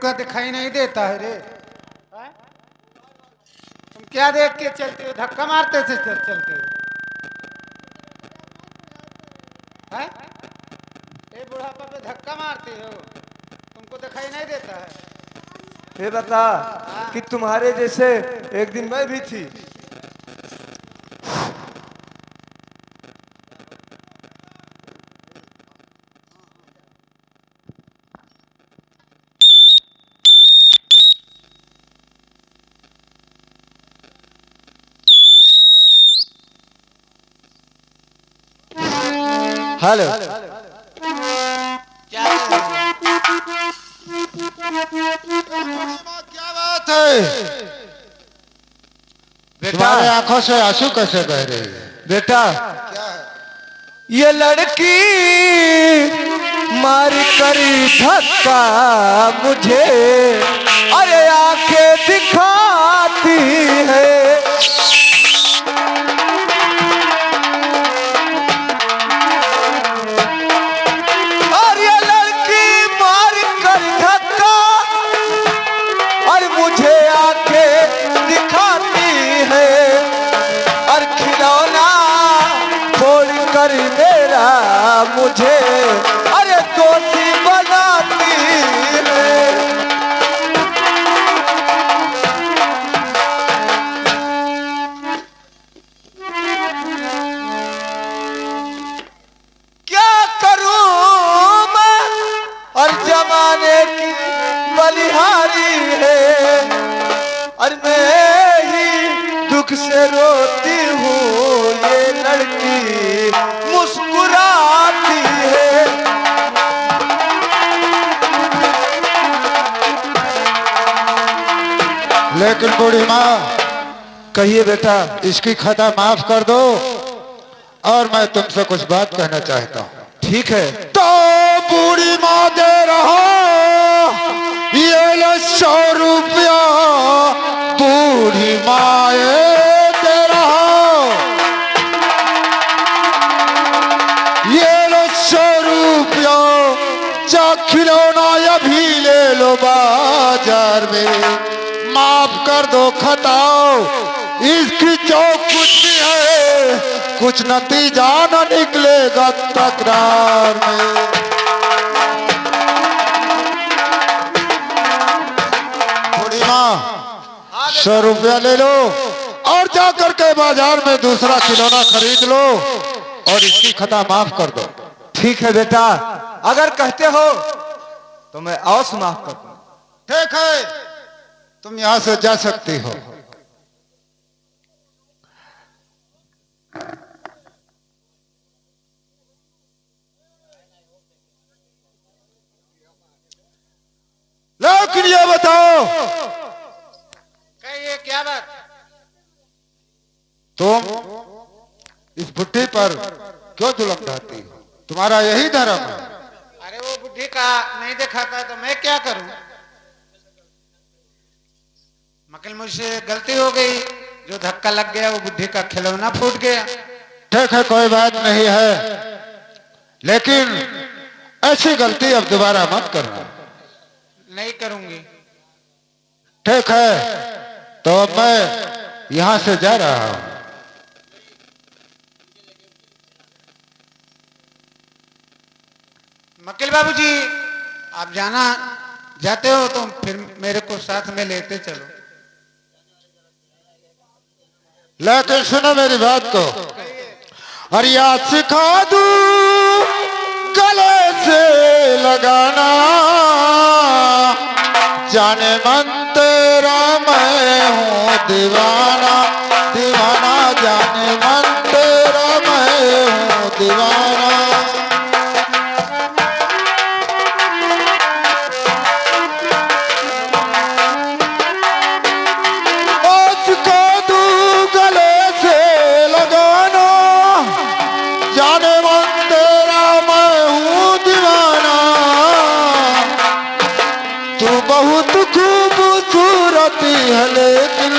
तुमको दिखाई नहीं देता है रे? तुम क्या देख के चलते हो? धक्का मारते से चलते हो? हैं? ये बुढ़ापा पे धक्का मारते हो? तुमको दिखाई नहीं देता है? ये बता कि तुम्हारे जैसे एक दिन मैं भी थी। हेलो, क्या क्या बात है? तुम्हारे आंखों से आंसू कैसे बह रहे हैं? बेटा क्या है? ये लड़की मार कर धक्का मुझे अरे आंखें दिखाती है। और ये लड़की मार कर धक्का और मुझे आंखें दिखाती है और खिलौना फोड़ कर मेरा मुझे अरे दोषी बनाती है। क्या करूं मैं और जमाने की बलिहारी है और मैं ही दुख से रोती हूँ। ये लड़की मुस्कुराती है। लेकिन बूढ़ी माँ, कहिए बेटा। इसकी खता माफ कर दो और मैं तुमसे कुछ बात कहना चाहता हूँ। ठीक है। तो बूढ़ी माँ दे रहा ये लो 100 रुपया, बूढ़ी माँ दे रहा ये लो 100 रुपया, जा खिलौना अभी ले लो बाजार में, माफ कर दो खताओ। इसकी जो कुछ भी है कुछ नतीजा न निकलेगा तकरार में। बूढ़ी माँ 100 रुपया ले लो और जाकर के बाजार में दूसरा खिलौना खरीद लो और इसकी खता माफ कर दो। ठीक है बेटा, अगर कहते हो तो मैं और माफ कर दूं। ठीक है, तुम यहाँ से जा सकती हो। लेकिन ये बताओ, कहिए क्या बात? तुम इस बुढ़ी पर क्यों जुलम ढाती हो? तुम्हारा यही धर्म है? अरे वो बुढ़ी का नहीं दिखाता तो मैं क्या करूं? मकल मुझसे गलती हो गई, जो धक्का लग गया वो बुढ़ी का खिलौना फूट गया। ठीक है, कोई बात नहीं है, लेकिन ऐसी गलती अब दोबारा मत करना। नहीं करूंगी। ठीक है, तो अब मैं यहाँ से जा रहा हूँ। मकिल बाबूजी, आप जाते हो तो फिर मेरे को साथ में लेते चलो। लेकिन सुनो मेरी बात को, और याद सिखा दूं गले से लगाना, जाने मन तेरा मैं हूँ दीवाना, दीवाना जाने मन तेरा मैं हूँ दीवाना। बहुत खूबसूरत है लेकिन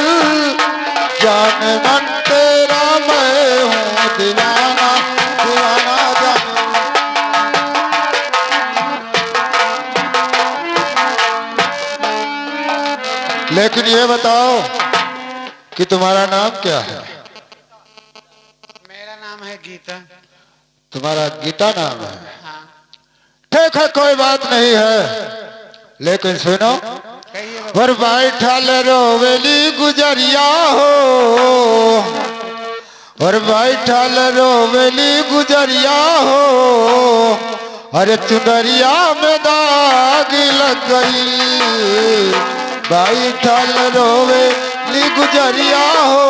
जाने मन तेरा मैं हूँ दीवाना, दीवाना लेकिन ये बताओ कि तुम्हारा नाम क्या है? मेरा नाम है गीता। तुम्हारा गीता नाम है? हाँ। ठीक है, कोई बात नहीं है, लेकिन सुनो, कहिए बाबा। पर बैठल रोवेली गुजरिया हो, और बैठल रोवेली गुजरिया हो, अरे चुनरिया में दाग लग गई। बैठल रोवेली गुजरिया हो,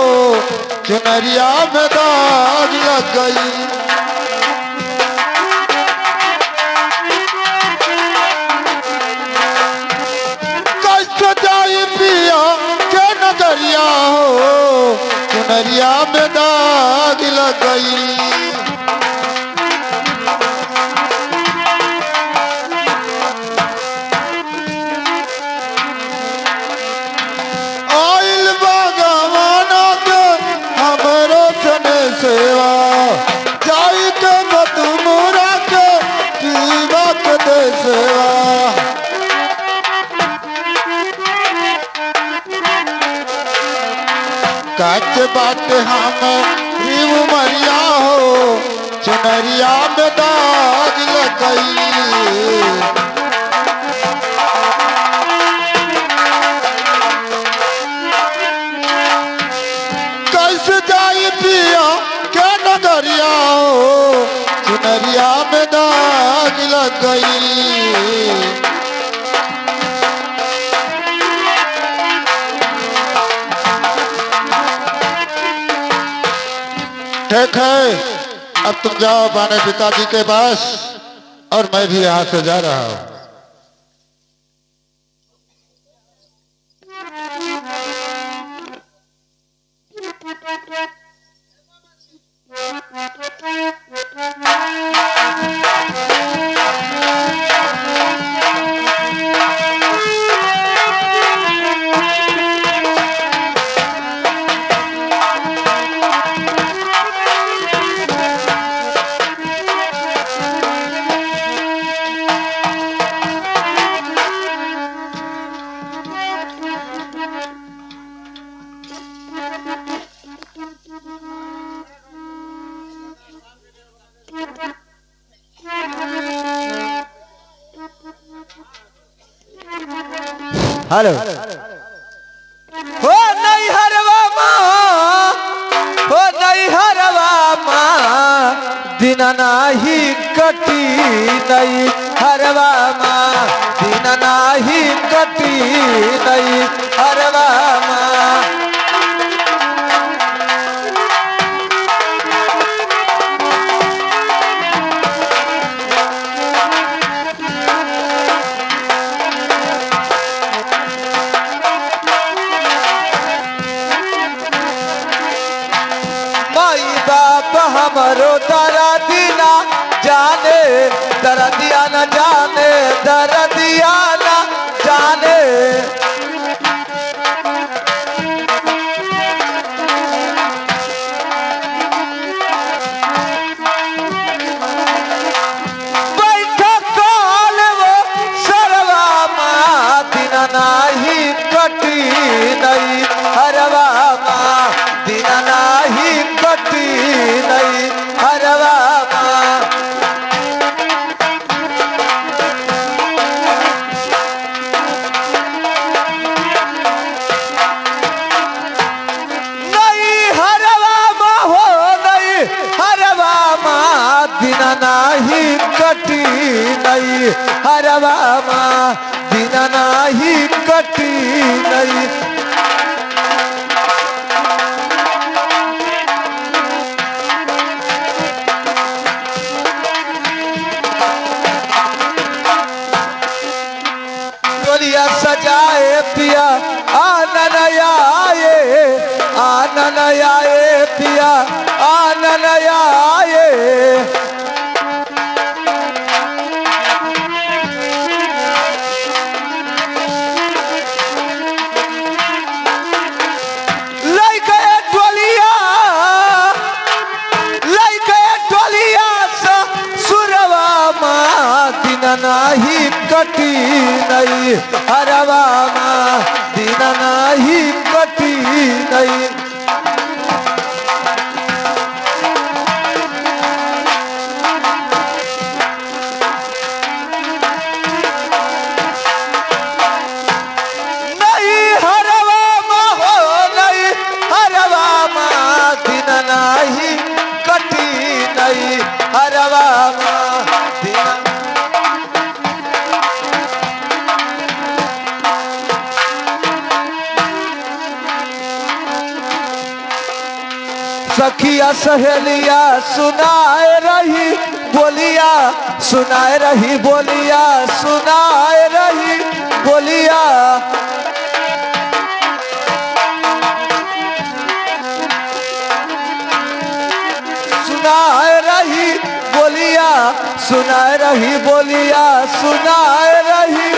चुनरिया में दाग लग गई। जाई पिया के नजरिया हो, चुनरिया में दाग लग गई। आइल बागवाना के हमरो सने सेवा, जाई के बतमुरा के पीवा के दे सेवा। कच बाट हम उमरिया हो, चुनरिया में दाग लग गई। कैसे जाई पिया के नगरिया हो, चुनरिया में दाग लग गई। ठीक है, अब तुम जाओ अपने पिताजी के पास, और मैं भी यहाँ से जा रहा हूँ। हेलो, हो नहीं हरवा माँ, हो नहीं हरवा माँ, दिन नाही कटी नहीं हरवा माँ, दिन नाही कटी नहीं हरवा माँ। हमरो दरदिया जाने, दरदिया न जाने, दरदिया न जाने। बैठो काल वो सरवा माँ, दिन नाही कटी नहीं हरवा माँ, दिन नाही कटी नहीं हरवा माँ। नहीं हरवा माँ हो, नहीं हरवा माँ, दिन नाही कटी नहीं हरवा माँ, दिन नाही कटी नहीं। सजाए पिया आनन आए, आनन आए पिया आनन आए। लाई गए टोलिया सा सुरवा माँ, दिन नाही कटी नहीं हरवा माँ दिन नाही कटी नहीं। नहीं हरवा माँ हो नहीं हरवा माँ दिन नाही कटी नहीं हरवा माँ दिन। सखिया सहेलिया सुनाए रही बोलिया सुनाए रही बोलिया सुनाए रही बोलिया। सुनाए रही बोलिया सुनाए रही बोलिया सुनाए रही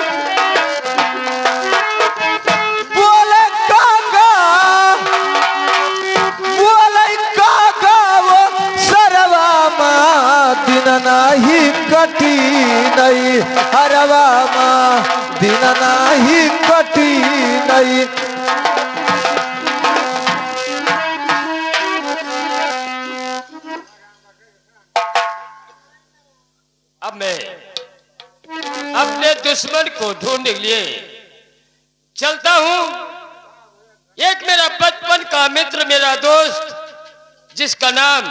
बोले काका बोले काका वो सरवा माँ दिन नाही कटी नहीं हरवा माँ दिन नाही कटी नहीं। अब मैं अपने दुश्मन को ढूंढने के लिए चलता हूं। एक मेरा बचपन का मित्र मेरा दोस्त जिसका नाम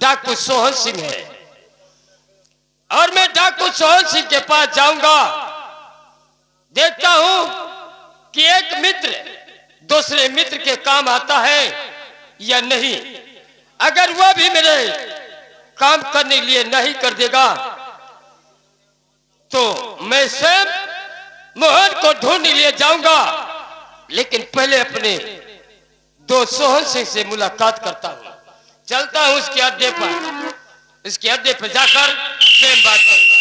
डाकू सोहन सिंह है, और मैं डाकू सोहन सिंह के पास जाऊंगा। देखता हूं कि एक मित्र दूसरे मित्र के काम आता है या नहीं। अगर वह भी मेरे काम करने के लिए नहीं कर देगा तो मैं स्वयं मोहन को ढूंढने के लिए जाऊंगा। लेकिन पहले अपने दोस्त सोहन सिंह से मुलाकात करता हूं। चलता हूं उसके अड्डे पर, इसके अड्डे पर जाकर स्वयं बात करूंगा।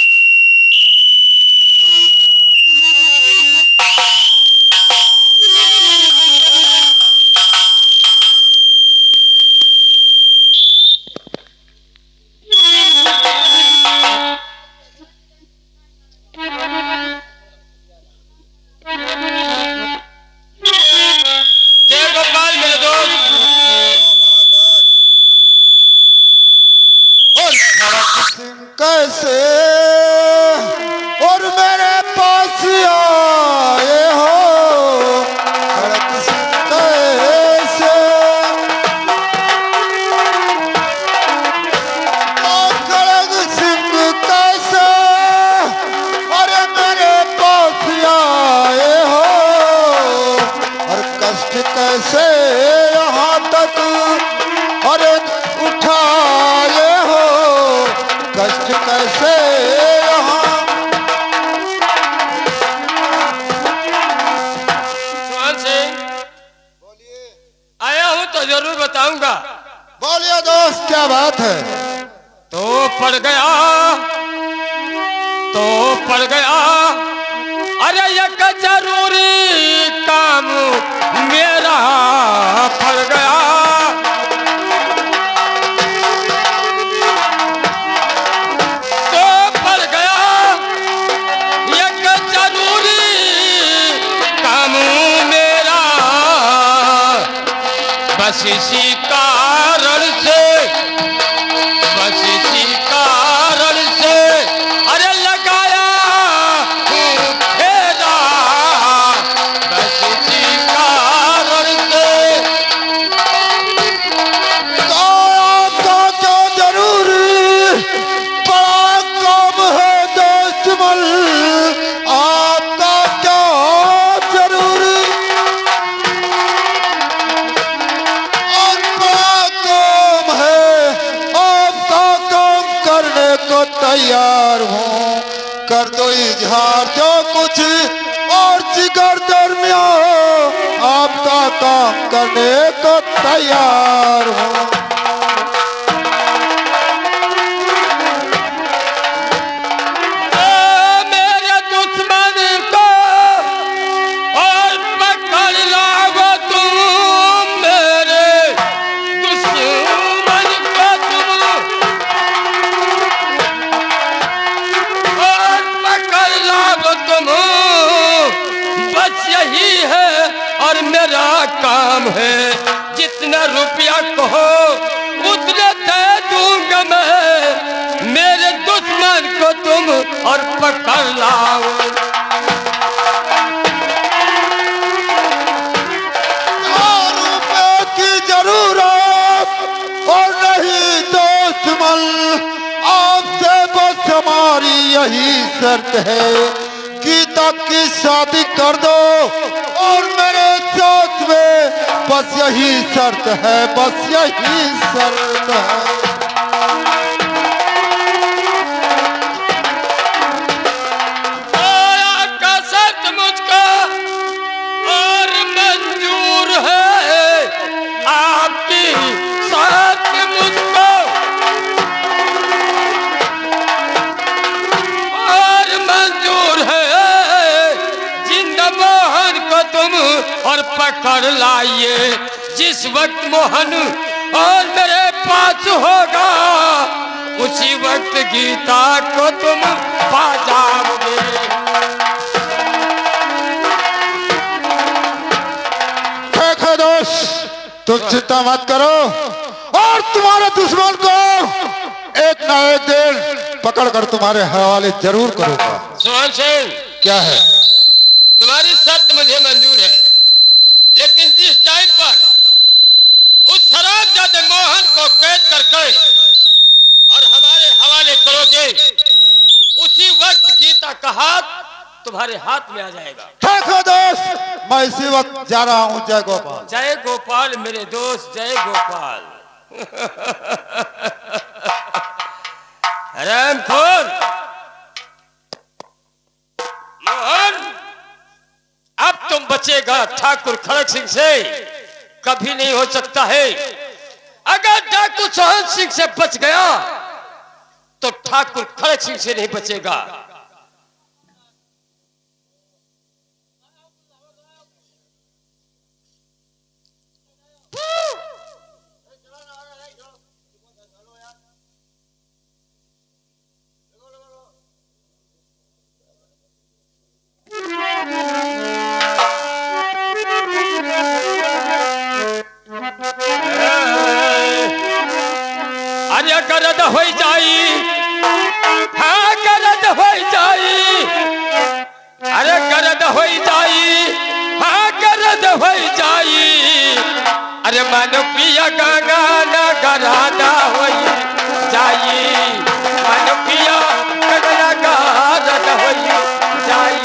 जय गोपाल मेरे दोस्त। और सिंह कैसे और मेरे पास आए हो खड़क सिंह कैसे और खड़क सिंह कैसे अरे मेरे पास आए हो और कष्ट कैसे यहाँ तक अरे उठाए हो कष्ट कैसे यहाँ। सोहन सिंह आया हूं तो जरूर बताऊंगा। बोलिए दोस्त क्या बात है। तो पड़ गया तो पड़ गया अरे एक जरूरी काम मेरा पड़ गया। तो पड़ गया एक जरूरी काम मेरा, बस इसी कारण से बस इसी कारण से अरे लगाया हूँ फेरा, बस इसी कारण से। तो आपका क्या जरूरी बड़ा काम है दोस्त मल आपका क्या जरूरी और बड़ा काम है आपका काम करने को तैयार हूँ कर दो इजहार जो कुछ और जिगर दरमियान हो आपका काम करने को तैयार हूँ। मेरे दुश्मन को और पकड़ लाओ तुम, मेरे दुश्मन को तुम और है, जितना रुपया कहो उतना दे दूंगा मैं, मेरे दुश्मन को तुम और पकड़ लाओ। रुपए की जरूरत और नहीं दुश्मन, आपसे बस हमारी यही शर्त है, गीता की शादी कर दो और मेरे साथ में, बस यही शर्त है, बस यही शर्त है। का शर्त मुझको और मंजूर है, आपकी शर्त मुझको और मंजूर है, जिंदा मोहन को तुम और पकड़ लाइए, जिस वक्त मोहन और मेरे पास होगा उसी वक्त गीता को तुम पा जाओगे। देखो दोस्त, तुम चिंता मत करो और तुम्हारे दुश्मन को एक ना एक दिन पकड़कर तुम्हारे हवाले जरूर करूंगा। सोहन सिंह, क्या है? तुम्हारी शर्त मुझे मंजूर है, लेकिन जिस टाइम पर उस शराबजादे मोहन को कैद करके और हमारे हवाले करोगे, उसी वक्त गीता का हाथ तुम्हारे हाथ में आ जाएगा। देखो दोस्त, मैं इसी वक्त जा रहा हूँ। जय गोपाल। जय गोपाल मेरे दोस्त, जय गोपाल। रामखोर मोहन, अब तुम बचेगा ठाकुर खड़क सिंह से कभी नहीं हो सकता है। अगर ठाकुर सोहन सिंह से बच गया तो ठाकुर खड़क सिंह से नहीं बचेगा। अरे गरद हो जाई, हाँ गरद हो जाई, अरे गरद हो जाई, हाँ गरद हो जाई, अरे मन पिया गंगा न गरादा हो जाई, मन पिया गंगा गरादा हो जाई।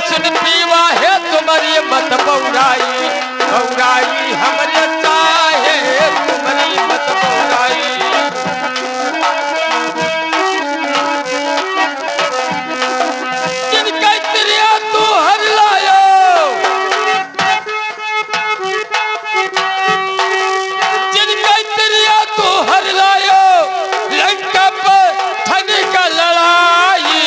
सुन पीवा है तुम्हारी मत बौराई, बौराई हमारे चाहे तुम्हारी मत बौराई। जिनका त्रिया तू हर लायो, जिनका त्रिया तू हर लायो, लंका पर ठनी का लड़ाई,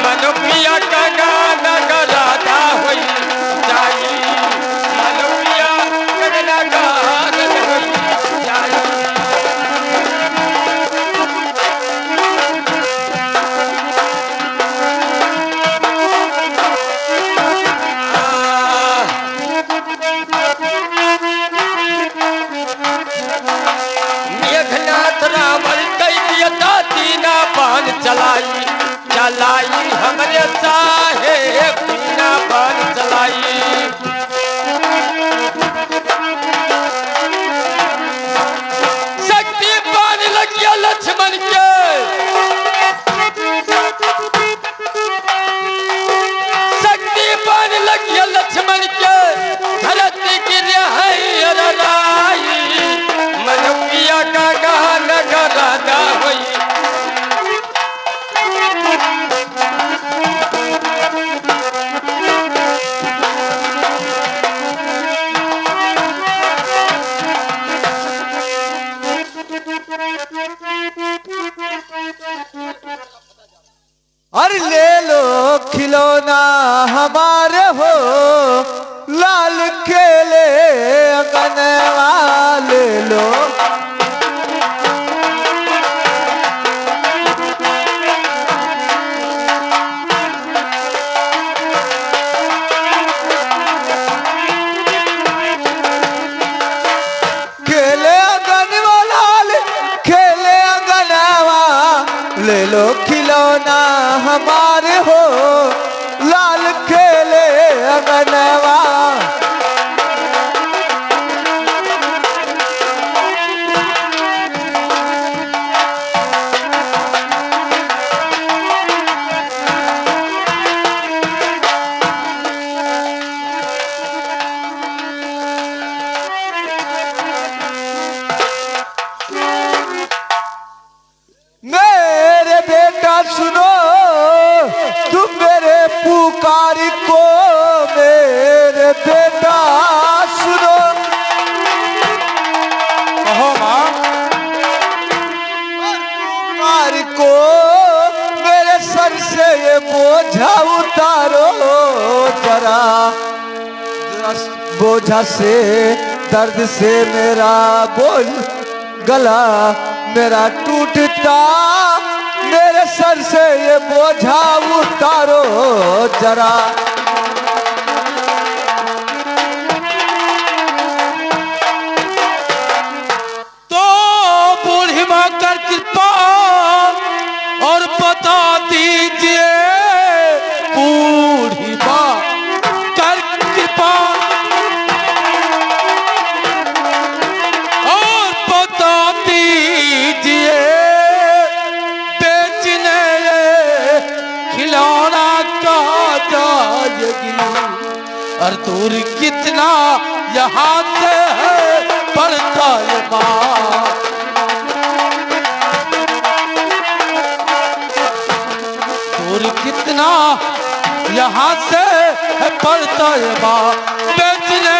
मनुपिया का गाना गरादा हो जाई, मनुपिया का गाना हो जाई। मेघनाथ रावण कई दिया तीना बाण चलाई, चलाई हमरे चाहे बिना बाण चलाई। शक्ति बाण लग गया लक्ष्मण के, शक्ति बाण लग गया लक्ष्मण के, धरती गिरे है अरराई, मनुपिया का गाना गरादा हुई। हमारे हो लाल खेले अगनवा। मेरे बेटा सुनो तुम मेरे पुकारी को, मेरे बेटा सुनो। कहो माँ। पुकारी को मेरे सर से ये बोझा उतारो जरा, बोझा से दर्द से मेरा बोझ गला मेरा टूटता, मेरे सर से ये बोझा उतारो जरा। तो बूढ़ी माँ कर कृपा और बता दीजिए, बूढ़ी माँ कर कृपा और बता दीजिए, बेचने खिलौना कहाँ जाएगी, और दूर कितना यहाँ से है पड़ता ये माँ। दूर कितना यहाँ से है पड़ता ये माँ, बेचने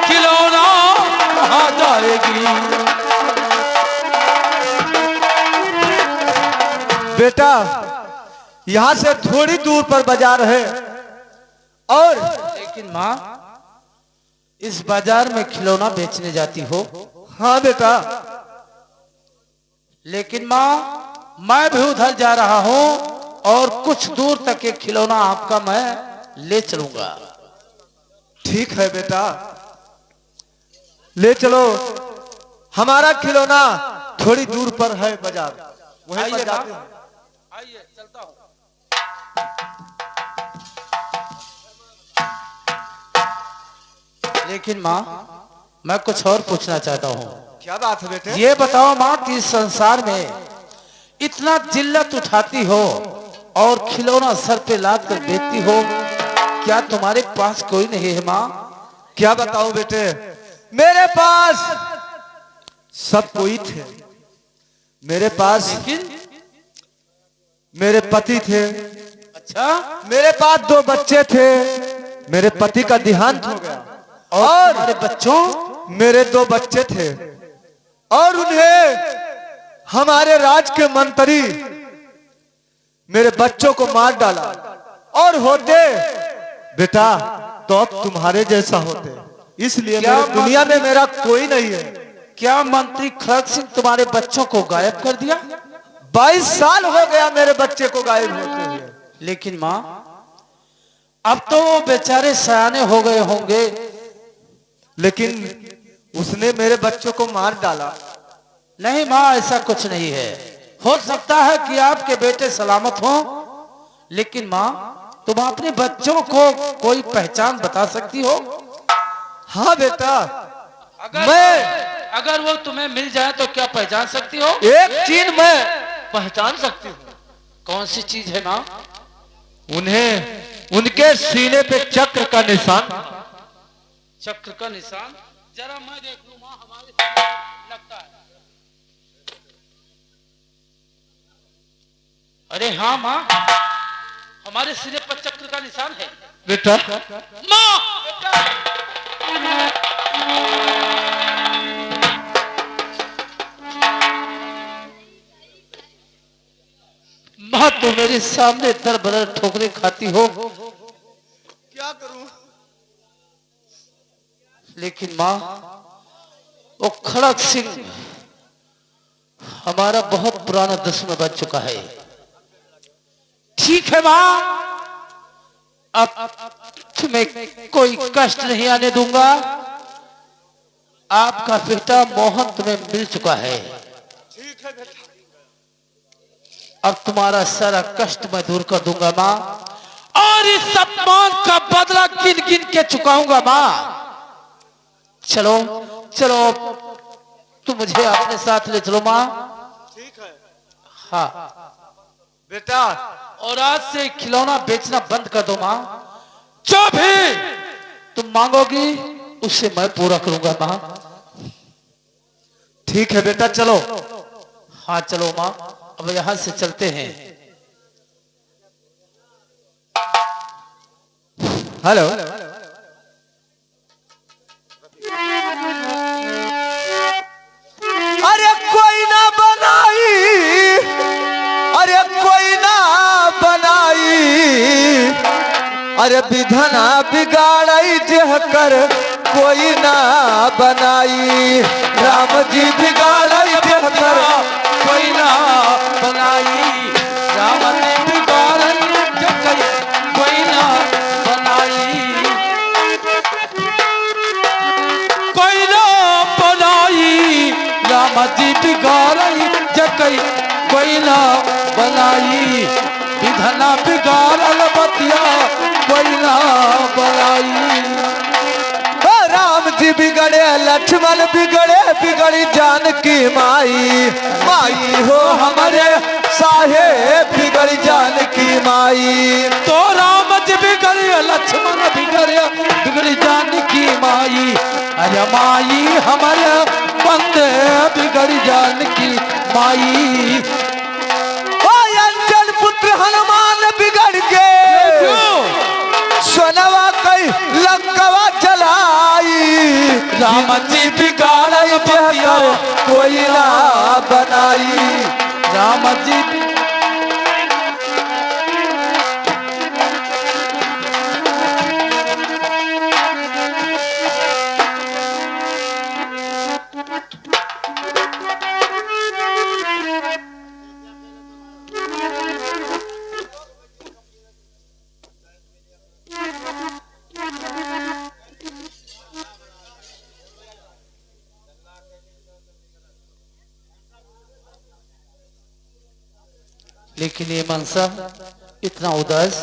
खिलौना कहाँ जाएगी। बेटा यहाँ से थोड़ी दूर पर बाजार है, और लेकिन माँ इस बाजार में खिलौना बेचने जाती हो? हाँ बेटा। लेकिन माँ मैं भी उधर जा रहा हूँ और कुछ दूर तक एक खिलौना आपका मैं ले चलूंगा। ठीक है बेटा, ले चलो। हमारा खिलौना थोड़ी दूर पर है बाजार, वहीं पर जाते हैं। आइए चलता हूँ। लेकिन माँ मैं कुछ और पूछना चाहता हूँ। क्या बात है बेटे? ये बताओ माँ कि इस संसार में इतना जिल्लत उठाती हो और खिलौना सर पे लाद कर बेचती हो, क्या तुम्हारे पास कोई नहीं है माँ? क्या बताऊं बेटे, मेरे पास सब कोई थे। मेरे पास लेकिन मेरे पति थे, अच्छा मेरे पास 2 बच्चे थे, मेरे पति का देहांत हो गया, और तुम्हारे बच्चों? मेरे 2 बच्चे थे, और उन्हें हमारे राज के मंत्री मेरे बच्चों को मार डाला, और होते बेटा तो अब तुम्हारे जैसा होते, इसलिए मेरे दुनिया में मेरा कोई नहीं है। क्या मंत्री खड़ग सिंह तुम्हारे बच्चों को गायब कर दिया? 22 साल हो गया मेरे बच्चे को गायब होते हुए। लेकिन माँ अब तो वो बेचारे सयाने हो गए होंगे। लेकिन उसने मेरे बच्चों को मार डाला। नहीं माँ ऐसा कुछ नहीं है, हो सकता है कि आपके बेटे सलामत हो, लेकिन माँ तुम अपने बच्चों को कोई पहचान बता सकती हो? हाँ बेटा, अगर वो तुम्हें मिल जाए तो क्या पहचान सकती हो? एक चीज मैं पहचान सकती हूँ। कौन सी चीज है माँ? उन्हें उनके सीने पे चक्र का निशान। चक्र का निशान? जरा मैं देख लूं माँ, हमारे सामने लगता है। अरे हाँ माँ, हमारे सिरे पर चक्र का निशान है। बेटा माँ माँ तो मेरे सामने दर ठोकरे खाती हो, क्या करूं? लेकिन माँ वो खड़ग सिंह हमारा बहुत पुराना दुश्मन बन चुका है। ठीक है माँ, अब तुम्हें कोई कष्ट नहीं आने दूंगा। आपका बेटा मोहन तुम्हें मिल चुका है। ठीक है बेटा। अब तुम्हारा सारा कष्ट मैं दूर कर दूंगा माँ, और इस अपमान का बदला गिन गिन के चुकाऊंगा माँ। चलो चलो, तुम मुझे अपने साथ ले चलो माँ। ठीक है हाँ, बेटा। और आज से खिलौना बेचना बंद कर दो माँ। जो भी तुम मांगोगी उससे मैं पूरा करूंगा माँ। ठीक है बेटा, चलो। हाँ चलो माँ, अब यहाँ से चलते हैं। हेलो। अरे कोई ना बनाई, अरे कोई ना बनाई, अरे विधना बिगाड़ई जह कर कोई ना बनाई। राम जी बिगाड़ई जह कर कोई ना बनाई, राम ने बिगाड़ई जह कर कोई ना बनाई। कोई ना बनाई, राम जी बिगाड़ई जह कर कोई ना बनाई। विधना बिगाड़ल बतिया कोई ना बनाई। राम जी बिगड़े, लक्ष्मण बिगड़े, बिगड़ी जानकी माई। माई हो हमारे साहेब, बिगड़ी जानकी माई। तो राम जी बिगड़े, लक्ष्मण बिगड़े, बिगड़ी जानकी माई। अरे माई हमारे बंदे, बिगड़ी जानकी माई। ओ अंजन पुत्र हनुमान बिगड़ के, सोनवा कई लंकवा जलाई। राम जी बिगाड़ई बतिया कोई ना बनाई। राम जी लेकिन ये मनसा इतना उदास